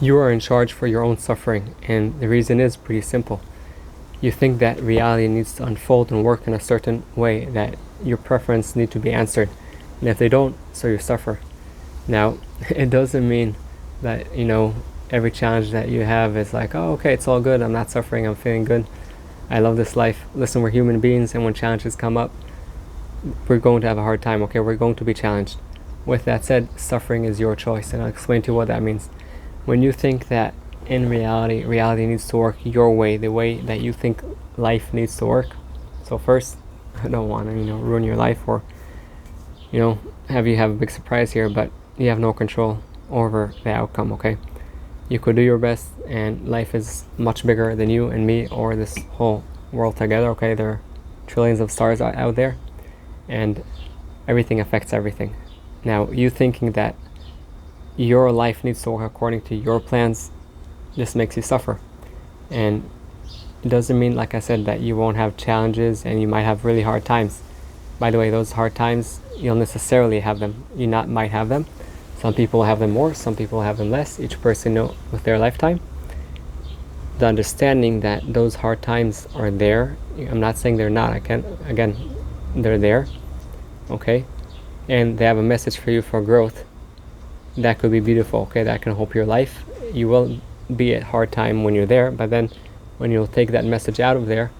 You are in charge for your own suffering, and the reason is pretty simple. You think that reality needs to unfold and work in a certain way, that your preference need to be answered, and if they don't, so you suffer. Now, it doesn't mean that, every challenge that you have is like, oh, okay, it's all good, I'm not suffering, I'm feeling good, I love this life. Listen, we're human beings, and when challenges come up, we're going to have a hard time, okay? We're going to be challenged. With that said, suffering is your choice, and I'll explain to you what that means. When you think that in reality needs to work your way, the way that you think life needs to work. So first, I don't want to, ruin your life or, have you have a big surprise here, but you have no control over the outcome, okay? You could do your best, and life is much bigger than you and me or this whole world together, okay? There are trillions of stars out there, and everything affects everything. Now, you thinking that your life needs to work according to your plans just makes you suffer. And it doesn't mean, like I said, that you won't have challenges and you might have really hard times. By the way, those hard times, you'll necessarily have them. You not might have them. Some people have them more, some people have them less. Each person knows with their lifetime. The understanding that those hard times are there. I'm not saying they're not. Again, they're there. Okay? And they have a message for you for growth. That could be beautiful, okay? That can help your life. You will be at hard time when you're there, but then when you'll take that message out of there,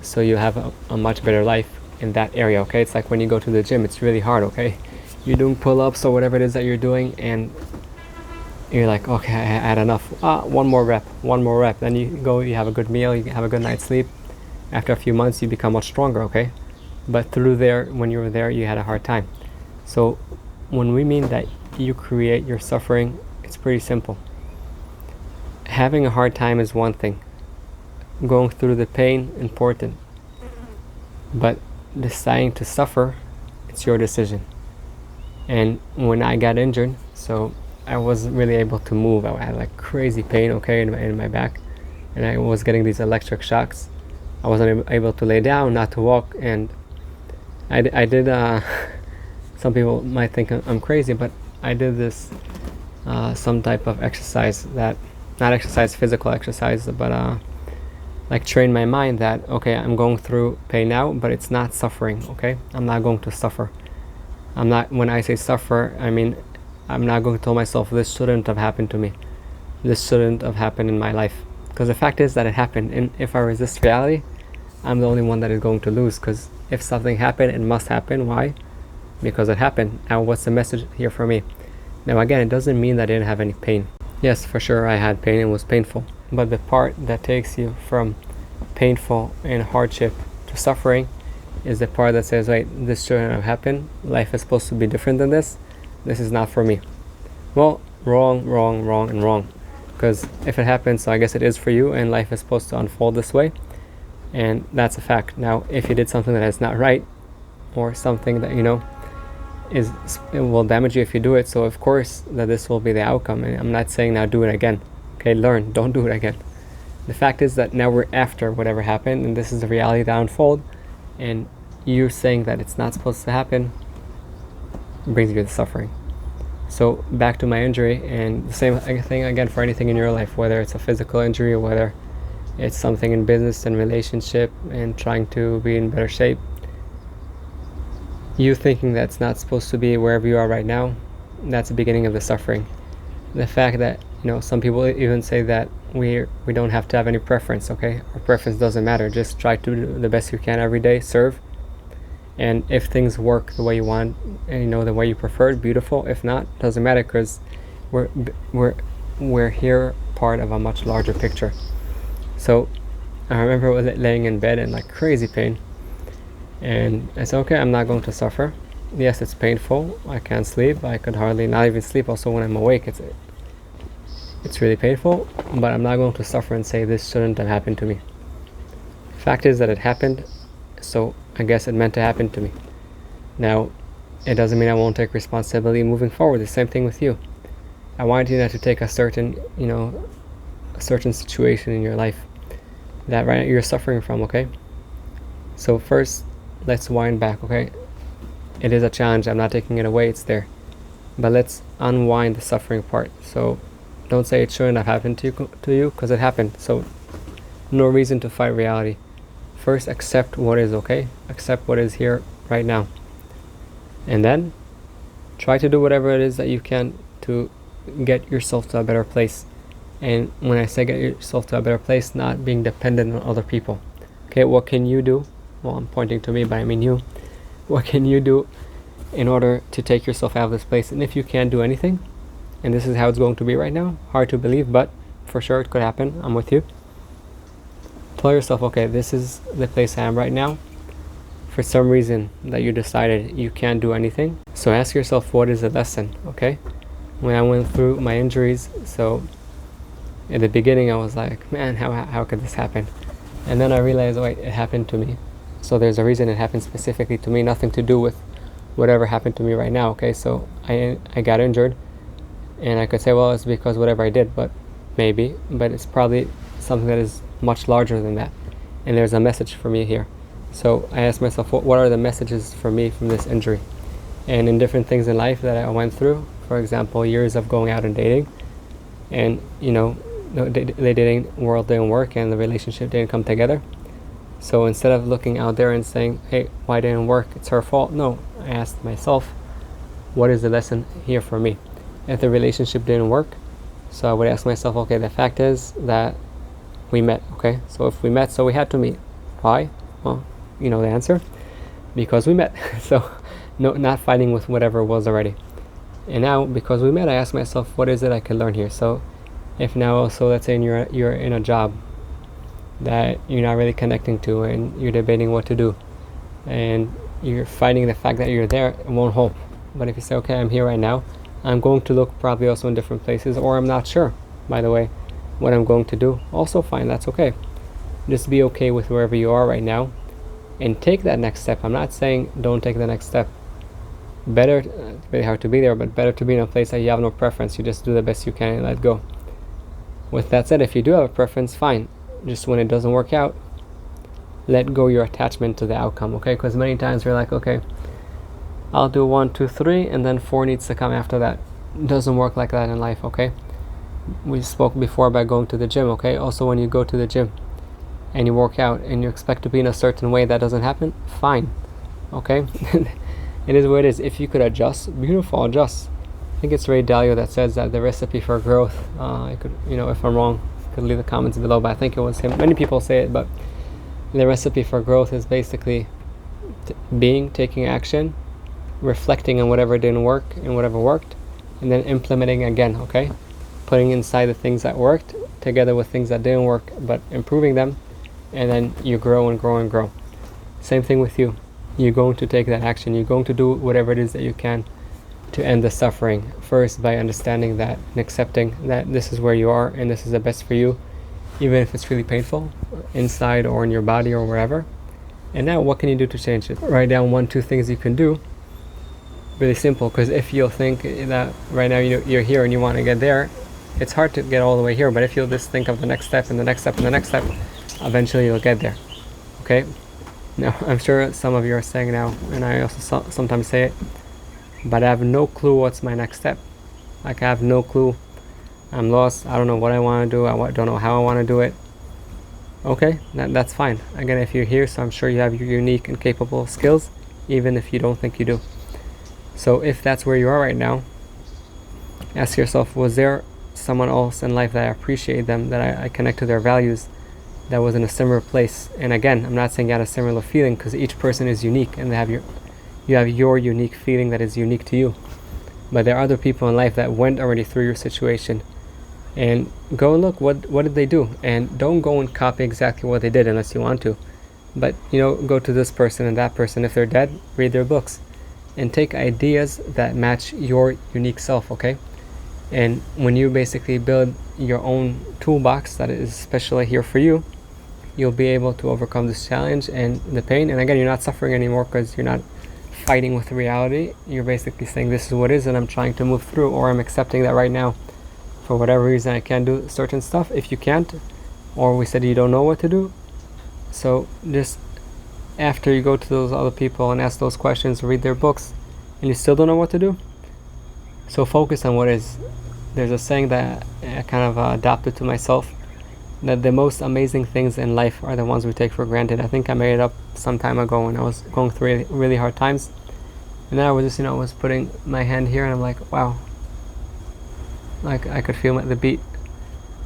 so you have a much better life in that area, okay? It's like when you go to the gym, it's really hard, okay? You're doing pull-ups or whatever it is that you're doing, and you're like, okay, I had enough. One more rep. Then you go, you have a good meal, you have a good night's sleep. After a few months, you become much stronger, okay? But through there, when you were there, you had a hard time. So when we mean that you create your suffering, it's pretty simple. Having a hard time is one thing. Going through the pain, important. But deciding to suffer, it's your decision. And when I got injured, so I wasn't really able to move. I had like crazy pain, okay, in my back. And I was getting these electric shocks. I wasn't able to lay down, not to walk. And I did, some people might think I'm crazy, but I did this some type of exercise that, not exercise, physical exercise, but like train my mind that, okay, I'm going through pain now, but it's not suffering, okay? I'm not going to suffer. When I say suffer, I mean, I'm not going to tell myself this shouldn't have happened to me. This shouldn't have happened in my life. Because the fact is that it happened, and if I resist reality, I'm the only one that is going to lose, because if something happened, it must happen. Why? Because it happened. Now, what's the message here for me? Now, again, it doesn't mean that I didn't have any pain. Yes, for sure, I had pain. It was painful. But the part that takes you from painful and hardship to suffering is the part that says, wait, this shouldn't have happened. Life is supposed to be different than this. This is not for me. Well, wrong, and wrong. Because if it happens, so I guess it is for you, and life is supposed to unfold this way. And that's a fact. Now, if you did something that is not right, or something that, it will damage you if you do it, so of course that this will be the outcome. And I'm not saying now do it again, okay? Learn, don't do it again. The fact is that now we're after whatever happened, and this is the reality that unfold, and you saying that it's not supposed to happen brings you to suffering. So back to my injury, and the same thing again for anything in your life, whether it's a physical injury or whether it's something in business and relationship and trying to be in better shape. You thinking that's not supposed to be wherever you are right now, that's the beginning of the suffering. The fact that, some people even say that we don't have to have any preference, okay? Our preference doesn't matter. Just try to do the best you can every day, serve. And if things work the way you want, and the way you prefer, beautiful. If not, doesn't matter, because we're here part of a much larger picture. So I remember laying in bed in like crazy pain, and I said, okay, I'm not going to suffer. Yes, it's painful. I can't sleep. I could hardly not even sleep. Also, when I'm awake, it's really painful. But I'm not going to suffer and say this shouldn't have happened to me. Fact is that it happened, so I guess it meant to happen to me. Now, it doesn't mean I won't take responsibility moving forward. The same thing with you. I want you not to take a certain situation in your life that right now you're suffering from, okay? So first, let's wind back, okay? It is a challenge. I'm not taking it away. It's there. But let's unwind the suffering part. So Don't say it shouldn't have happened to you, because it happened. So no reason to fight reality. First, accept what is, okay? Accept what is here right now. And then try to do whatever it is that you can to get yourself to a better place. And when I say get yourself to a better place, not being dependent on other people. Okay, what can you do? Well, I'm pointing to me, but I mean you. What can you do in order to take yourself out of this place? And if you can't do anything, and this is how it's going to be right now, hard to believe, but for sure it could happen, I'm with you. Tell yourself, okay, this is the place I am right now. For some reason that you decided you can't do anything. So ask yourself, what is the lesson, okay? When I went through my injuries, so in the beginning I was like, man, how could this happen? And then I realized, wait, it happened to me. So there's a reason it happened specifically to me, nothing to do with whatever happened to me right now, okay? So I got injured, and I could say, well, it's because whatever I did, but maybe, but it's probably something that is much larger than that. And there's a message for me here. So I asked myself, what are the messages for me from this injury? And in different things in life that I went through, for example, years of going out and dating, and the dating world didn't work and the relationship didn't come together. So instead of looking out there and saying, hey, why didn't it work? It's her fault. No, I asked myself, what is the lesson here for me? If the relationship didn't work, so I would ask myself, okay, the fact is that we met, okay? So if we met, so we had to meet. Why? Well, you know the answer. Because we met. So no, not fighting with whatever was already. And now, because we met, I asked myself, what is it I could learn here? So if now also, let's say you're in a job that you're not really connecting to, and you're debating what to do, and you're fighting the fact that you're there, it won't help. But if you say, okay, I'm here right now, I'm going to look probably also in different places, or I'm not sure, by the way, what I'm going to do, also fine, that's okay. Just be okay with wherever you are right now and take that next step. I'm not saying don't take the next step. Better, it's really hard to be there, but better to be in a place that you have no preference. You just do the best you can and let go. With that said, if you do have a preference, fine. Just when it doesn't work out, let go your attachment to the outcome, okay? Because many times we're like, okay, I'll do 1, 2, 3, and then 4 needs to come after that. It doesn't work like that in life, okay? We spoke before about going to the gym, okay? Also, when you go to the gym and you work out and you expect to be in a certain way that doesn't happen, fine, okay? It is what it is. If you could adjust, beautiful, adjust. I think it's Ray Dalio that says that the recipe for growth, I could, if I'm wrong, you could leave the comments below, but I think it was him. Many people say it, but the recipe for growth is basically taking action, reflecting on whatever didn't work and whatever worked, and then implementing again, okay? Putting inside the things that worked together with things that didn't work, but improving them, and then you grow and grow and grow. Same thing with you. You're going to take that action. You're going to do whatever it is that you can to end the suffering. First, by understanding that and accepting that this is where you are and this is the best for you, even if it's really painful, inside or in your body or wherever. And now, what can you do to change it? Write down 1, 2 things you can do. Really simple, because if you'll think that right now you're here and you want to get there, it's hard to get all the way here. But if you'll just think of the next step and the next step and the next step, eventually you'll get there, okay? Now, I'm sure some of you are saying now, and I also sometimes say it, but I have no clue what's my next step. Like, I have no clue. I'm lost. I don't know what I want to do. I don't know how I want to do it. Okay, that's fine. Again, if you're here, so I'm sure you have your unique and capable skills, even if you don't think you do. So if that's where you are right now, ask yourself, was there someone else in life that I appreciate them, that I connect to their values, that was in a similar place? And again, I'm not saying you had a similar feeling, because each person is unique and you have your unique feeling that is unique to you. But there are other people in life that went already through your situation, and go and look, what did they do? And don't go and copy exactly what they did unless you want to, but go to this person and that person. If they're dead, read their books and take ideas that match your unique self, okay? And when you basically build your own toolbox that is especially here for you, you'll be able to overcome this challenge and the pain. And again, you're not suffering anymore, because you're not fighting with reality. You're basically saying, this is what is, and I'm trying to move through, or I'm accepting that right now, for whatever reason, I can't do certain stuff. If you can't, or we said you don't know what to do, so just after you go to those other people and ask those questions, read their books, and you still don't know what to do, so focus on what is. There's a saying that I kind of adopted to myself, that the most amazing things in life are the ones we take for granted. I think I made it up some time ago when I was going through really, really hard times. And then I was just, was putting my hand here and I'm like, wow. Like I could feel the beat.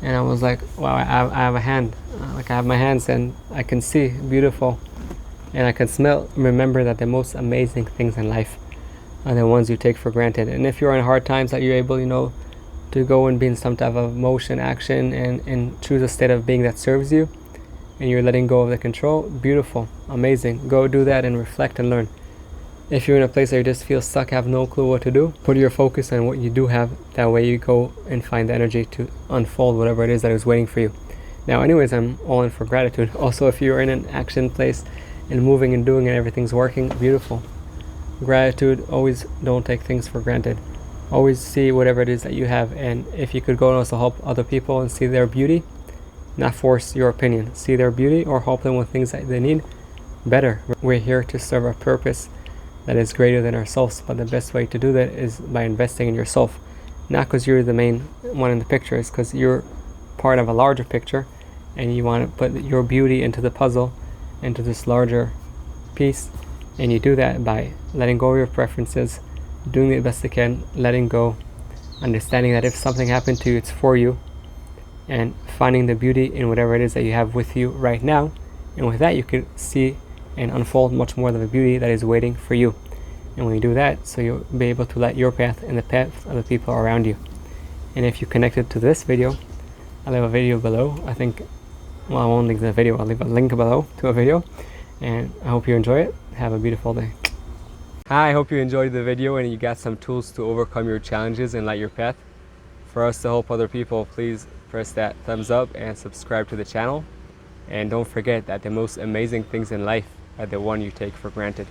And I was like, wow, I have a hand. Like I have my hands and I can see, beautiful. And I can smell. Remember that the most amazing things in life are the ones you take for granted. And if you're in hard times, that you're able, to go and be in some type of motion, action, and choose a state of being that serves you, and you're letting go of the control, beautiful, amazing. Go do that and reflect and learn. If you're in a place where you just feel stuck, have no clue what to do, put your focus on what you do have. That way you go and find the energy to unfold whatever it is that is waiting for you. Now, anyways, I'm all in for gratitude. Also, if you're in an action place and moving and doing and everything's working, beautiful. Gratitude, always don't take things for granted. Always see whatever it is that you have, and if you could go and also help other people and see their beauty, not force your opinion, see their beauty or help them with things that they need, better. We're here to serve a purpose that is greater than ourselves, but the best way to do that is by investing in yourself. Not because you're the main one in the picture, it's because you're part of a larger picture and you want to put your beauty into the puzzle, into this larger piece, and you do that by letting go of your preferences, doing the best you can, letting go, understanding that if something happened to you, it's for you, and finding the beauty in whatever it is that you have with you right now. And with that, you could see and unfold much more of the beauty that is waiting for you. And when you do that, so you'll be able to let your path and the path of the people around you. And if you connected to this video, I'll leave a video below. I won't link the video, I'll leave a link below to a video. And I hope you enjoy it. Have a beautiful day. Hi, I hope you enjoyed the video and you got some tools to overcome your challenges and light your path. For us to help other people, please press that thumbs up and subscribe to the channel. And don't forget that the most amazing things in life are the one you take for granted.